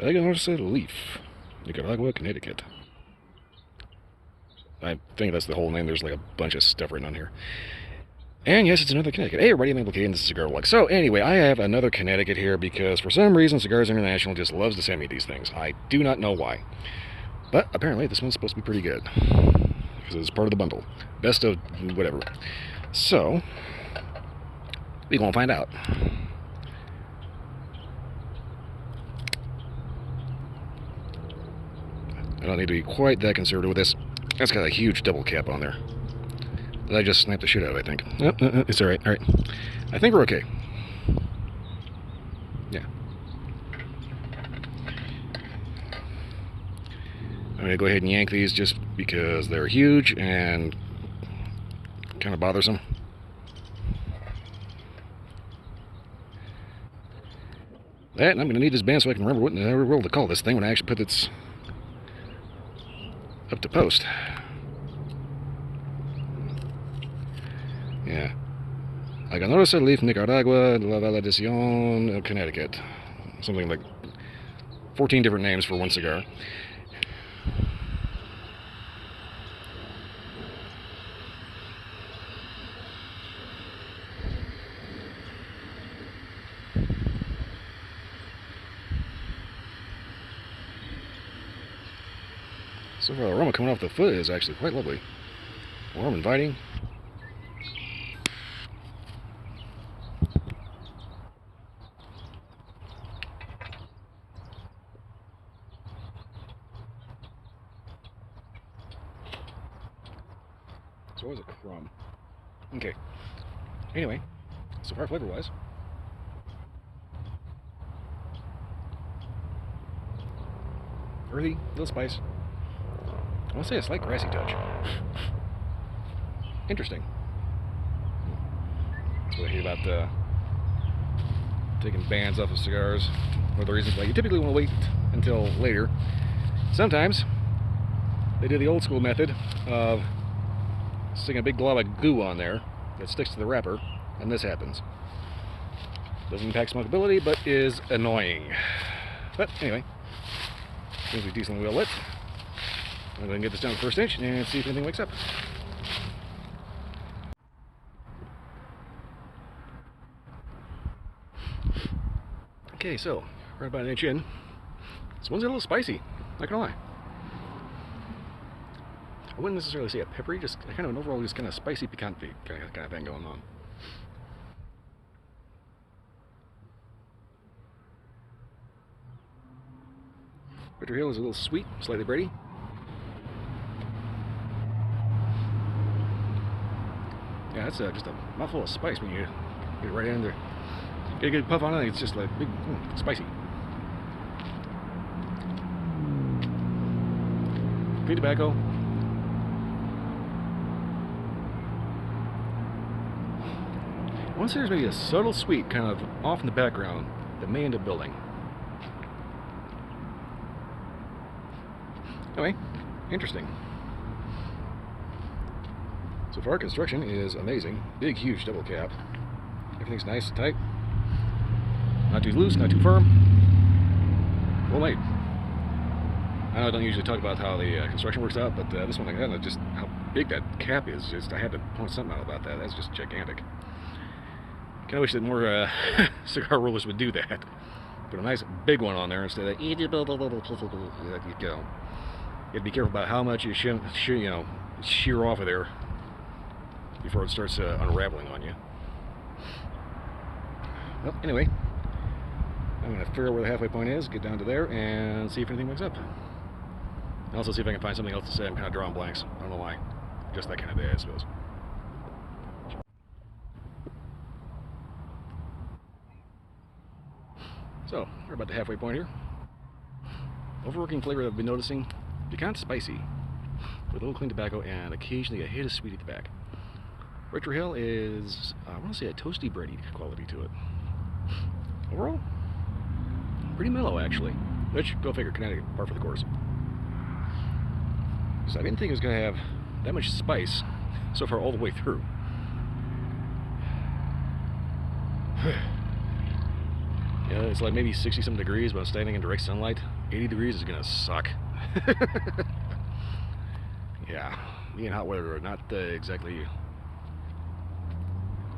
Aganorsa leaf, Nicaragua, Connecticut. I think that's the whole name. There's like a bunch of stuff written on here. And yes, it's another Connecticut. Hey everybody, I'm implicated in this Cigar Log. So anyway, I have another Connecticut here because for some reason Cigars International just loves to send me these things. I do not know why. But apparently this one's supposed to be pretty good. Because it's part of the bundle. Best of whatever. So, we're going to find out. I don't need to be quite that conservative with this. That's got a huge double cap on there. That I just snapped the shit out of, I think. Oh, it's alright, alright. I think we're okay. Yeah. I'm going to go ahead and yank these just because they're huge and kind of bothersome. That, and I'm going to need this band so I can remember what in the world to call this thing when I actually put it up to post. Yeah. Aganorsa leaf, Nicaragua, La Valedición, Connecticut. Something like 14 different names for one cigar. So far, the aroma coming off the foot is actually quite lovely. Warm, inviting. It's always a crumb. Okay. Anyway, so far flavor-wise, earthy, little spice. I want to say a slight grassy touch. Interesting. That's what I hear about taking bands off of cigars. One of the reasons why you typically want to wait until later. Sometimes they do the old school method of sticking a big glob of goo on there that sticks to the wrapper, and this happens. Doesn't impact smokability, but is annoying. But anyway, seems to be decently well lit. I'm going to get this down to the first inch and see if anything wakes up. Okay, so right about an inch in. This one's a little spicy, not gonna lie. I wouldn't necessarily say a peppery, just kind of an overall just kind of spicy, piquant kind of thing going on. Bitter Hill is a little sweet, slightly bready. Yeah, that's just a mouthful of spice when you get right in there. Get a good puff on it, it's just like big, spicy. Clean tobacco. I want to say there's maybe a subtle sweet kind of off in the background that may end up building. Anyway, interesting. So far, construction is amazing. Big, huge double cap. Everything's nice and tight. Not too loose, not too firm. Well made. I know I don't usually talk about how the construction works out, but this one, again, just how big that cap is. Just I had to point something out about that. That's just gigantic. Kind of wish that more cigar rollers would do that. Put a nice big one on there instead of you go. You have to be careful about how much you shear off of there before it starts unraveling on you. Well, anyway, I'm going to figure out where the halfway point is, get down to there, and see if anything wakes up. And also see if I can find something else to say. I'm kind of drawing blanks. I don't know why. Just that kind of day, I suppose. So, we're about the halfway point here. Overworking flavor that I've been noticing, piquant spicy, with a little clean tobacco and occasionally a hit of sweet at the back. Bitter Hill is, I want to say, a toasty bready quality to it. Overall, pretty mellow actually. Which, go figure, Connecticut, par for the course. So I didn't think it was going to have that much spice so far all the way through. It's like maybe 60-some degrees, but I'm standing in direct sunlight. 80 degrees is gonna suck. Yeah, being hot weather are not exactly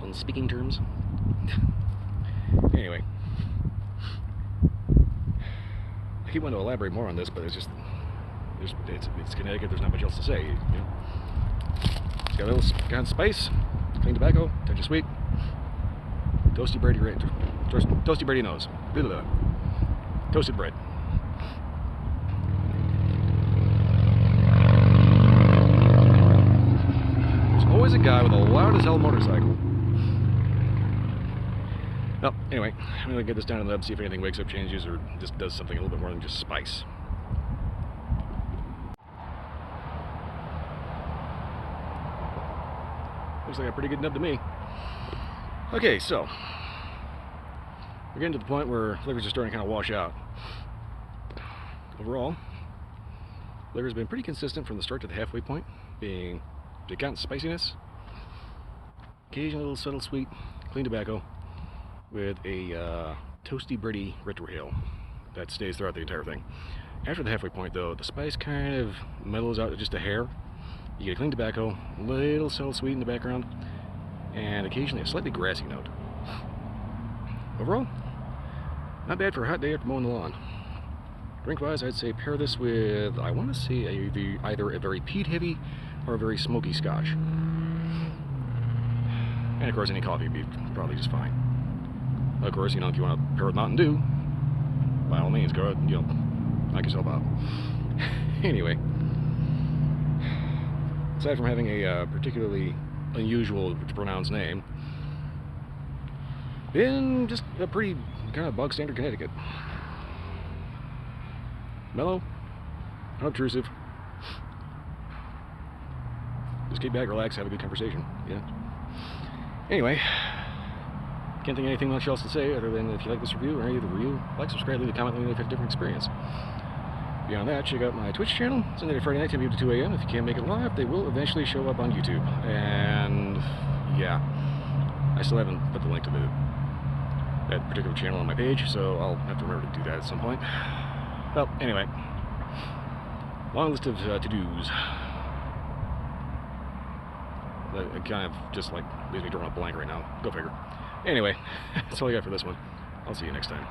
on speaking terms. Anyway, I keep wanting to elaborate more on this, but it's Connecticut. There's not much else to say. You know? It's got a little kind of spice, clean tobacco, touch of sweet, toasty bready nose, toasted bread. There's always a guy with a loud as hell motorcycle. Well, anyway, I'm gonna get this down in the lab, see if anything wakes up, changes, or just does something a little bit more than just spice. Looks like a pretty good nub to me. Okay, so we're getting to the point where flavors are starting to kind of wash out. Overall, flavor's been pretty consistent from the start to the halfway point, being piquant spiciness, occasionally a little subtle sweet, clean tobacco, with a toasty, bready retrohale that stays throughout the entire thing. After the halfway point, though, the spice kind of mellows out to just a hair. You get a clean tobacco, a little subtle sweet in the background, and occasionally a slightly grassy note. Overall, not bad for a hot day after mowing the lawn. Drink-wise, I'd say pair this with, I want to say, either a very peat-heavy or a very smoky scotch. And of course, any coffee would be probably just fine. Of course, you know, if you want to pair with Mountain Dew, by all means, go ahead and, you know, knock yourself out. Anyway, aside from having a particularly unusual to pronounce name, been just a pretty kind of bog standard Connecticut. Mellow, unobtrusive. Just kick back, relax, have a good conversation. Yeah. Anyway, can't think of anything much else to say other than if you like this review or any of the review, like, subscribe, leave a comment, let me know if you have a different experience. Beyond that, check out my Twitch channel. Sunday to Friday night, 10 p.m. to 2 a.m. If you can't make it live, they will eventually show up on YouTube. And yeah, I still haven't put the link to that particular channel on my page, so I'll have to remember to do that at some point. Well, anyway, long list of to-dos. It kind of just like leaves me drawing a blank right now. Go figure. Anyway, that's all I got for this one. I'll see you next time.